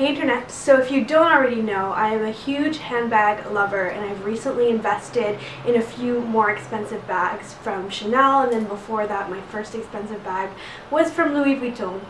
Hey internet, so if you don't already know, I am a huge handbag lover and I've recently invested in a few more expensive bags from Chanel, and then before that my first expensive bag was from Louis Vuitton.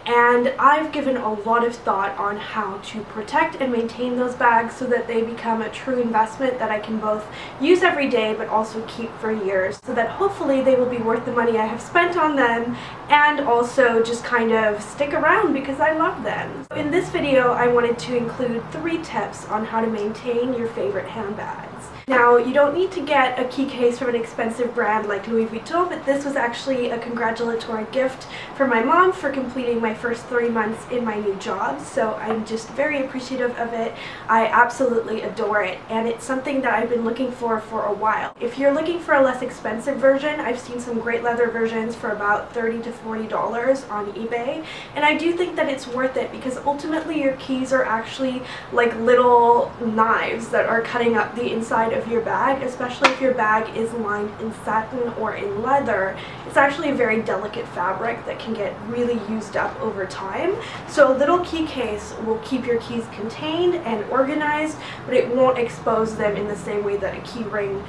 And I've given a lot of thought on how to protect and maintain those bags so that they become a true investment that I can both use every day but also keep for years, so that hopefully they will be worth the money I have spent on them and also just kind of stick around because I love them. In this video I wanted to include 3 tips on how to maintain your favorite handbags. Now, you don't need to get a key case from an expensive brand like Louis Vuitton, but this was actually a congratulatory gift for my mom for completing my first 3 months in my new job, so I'm just very appreciative of it. I absolutely adore it, and it's something that I've been looking for a while. If you're looking for a less expensive version, I've seen some great leather versions for about $30 to $40 on eBay, and I do think that it's worth it because ultimately your keys are actually like little knives that are cutting up the inside of your bag, especially if your bag is lined in satin or in leather. It's actually a very delicate fabric that can get really used up over time. So a little key case will keep your keys contained and organized, but it won't expose them in the same way that a key ring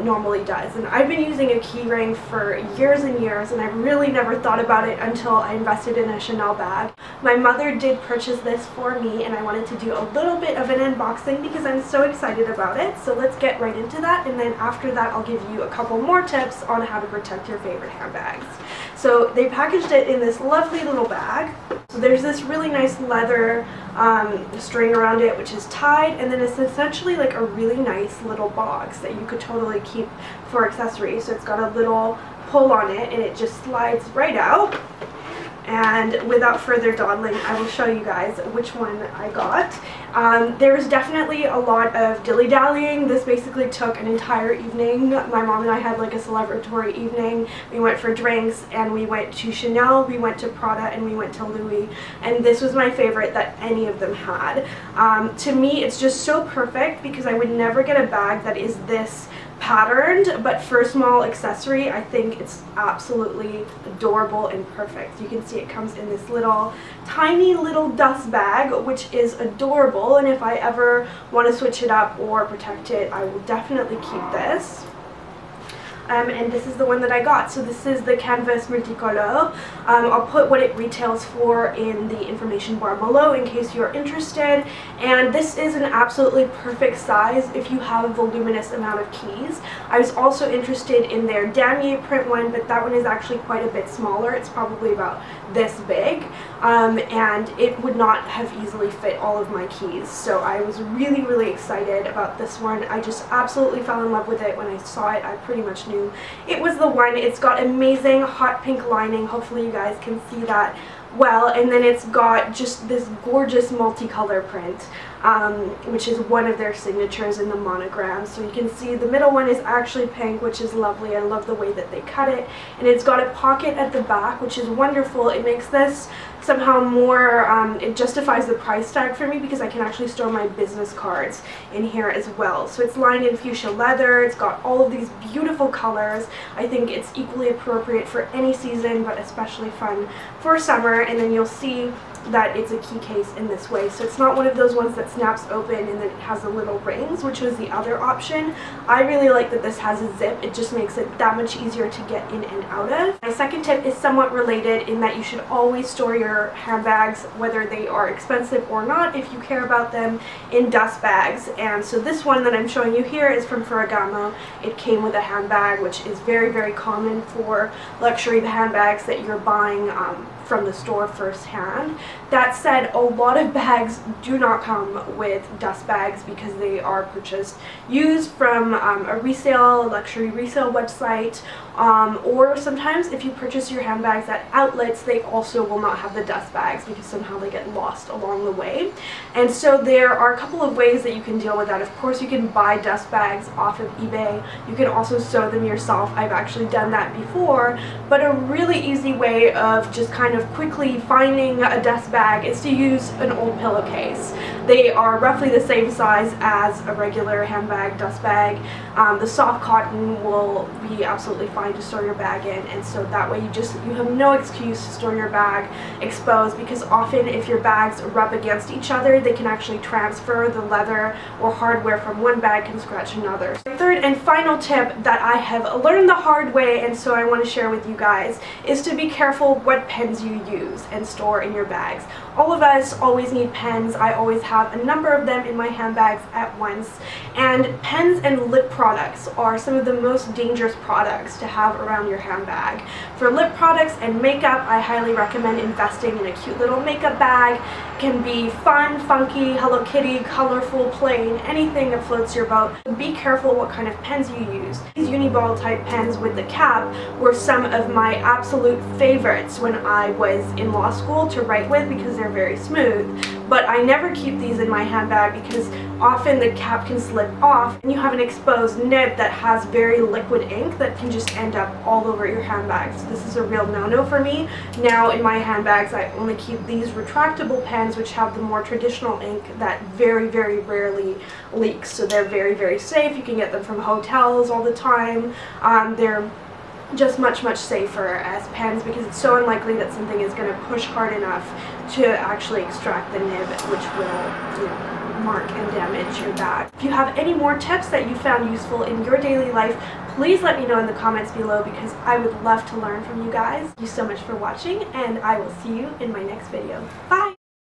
normally does. And I've been using a key ring for years and years, and I really never thought about it until I invested in a Chanel bag. My mother did purchase this for me, and I wanted to do a little bit of an unboxing because I'm so excited about it. So let's get right into that, and then after that I'll give you a couple more tips on how to protect your favorite handbags. So they packaged it in this lovely little bag. So there's this really nice leather string around it which is tied, and then it's essentially like a really nice little box that you could totally keep for accessories. So it's got a little pull on it and it just slides right out. And without further dawdling, I will show you guys which one I got. There was definitely a lot of dilly-dallying. This basically took an entire evening. My mom and I had like a celebratory evening. We went for drinks and we went to Chanel, we went to Prada, and we went to Louis. And this was my favorite that any of them had. To me, it's just so perfect because I would never get a bag that is this patterned, but for a small accessory I think it's absolutely adorable and perfect. You can see it comes in this little tiny little dust bag, which is adorable, and if I ever want to switch it up or protect it, I will definitely keep this. And this is the one that I got. So this is the canvas multicolor. I'll put what it retails for in the information bar below in case you're interested. And this is an absolutely perfect size if you have a voluminous amount of keys. I was also interested in their damier print one, but that one is actually quite a bit smaller. It's probably about this big, and it would not have easily fit all of my keys. So I was really excited about this one. I just absolutely fell in love with it when I saw it. I pretty much knew it was the one. It's got amazing hot pink lining. Hopefully you guys can see that well, and then it's got just this gorgeous multicolor print, which is one of their signatures in the monogram. So you can see the middle one is actually pink, which is lovely. I love the way that they cut it, and it's got a pocket at the back, which is wonderful. It makes this somehow more, it justifies the price tag for me because I can actually store my business cards in here as well. So it's lined in fuchsia leather. It's got all of these beautiful colors. I think it's equally appropriate for any season, but especially fun for summer. And then you'll see that it's a key case in this way, so it's not one of those ones that snaps open and then it has the little rings, which was the other option. I really like that this has a zip. It just makes it that much easier to get in and out of. My second tip is somewhat related in that you should always store your handbags, whether they are expensive or not, if you care about them, in dust bags. And so this one that I'm showing you here is from Ferragamo. It came with a handbag, which is very common for luxury handbags that you're buying from the store firsthand. That said, a lot of bags do not come with dust bags because they are purchased used from a luxury resale website, or sometimes if you purchase your handbags at outlets, they also will not have the dust bags because somehow they get lost along the way. And so there are a couple of ways that you can deal with that. Of course, you can buy dust bags off of eBay. You can also sew them yourself. I've actually done that before, but a really easy way of just kind of quickly finding a dust bag is to use an old pillowcase. They are roughly the same size as a regular handbag, dust bag. The soft cotton will be absolutely fine to store your bag in, and so that way you have no excuse to store your bag exposed, because often if your bags rub against each other, they can actually transfer the leather or hardware from one bag can scratch another. The third and final tip that I have learned the hard way, and so I want to share with you guys, is to be careful what pens you use and store in your bags. All of us always need pens. I always have a number of them in my handbags at once, and pens and lip products are some of the most dangerous products to have around your handbag. For lip products and makeup, I highly recommend investing in a cute little makeup bag. It can be fun, funky, Hello Kitty, colorful, plain, anything that floats your boat. Be careful what kind of pens you use. These Uniball type pens with the cap were some of my absolute favorites when I was in law school to write with, because they're very smooth. But I never keep these in my handbag because often the cap can slip off and you have an exposed nib that has very liquid ink that can just end up all over your handbag. So this is a real no-no for me. Now in my handbags I only keep these retractable pens which have the more traditional ink that very, very rarely leaks. So they're very, very safe. You can get them from hotels all the time. They're just much safer as pens because it's so unlikely that something is going to push hard enough to actually extract the nib, which will, mark and damage your bag. If you have any more tips that you found useful in your daily life, please let me know in the comments below, because I would love to learn from you guys. Thank you so much for watching, and I will see you in my next video. Bye!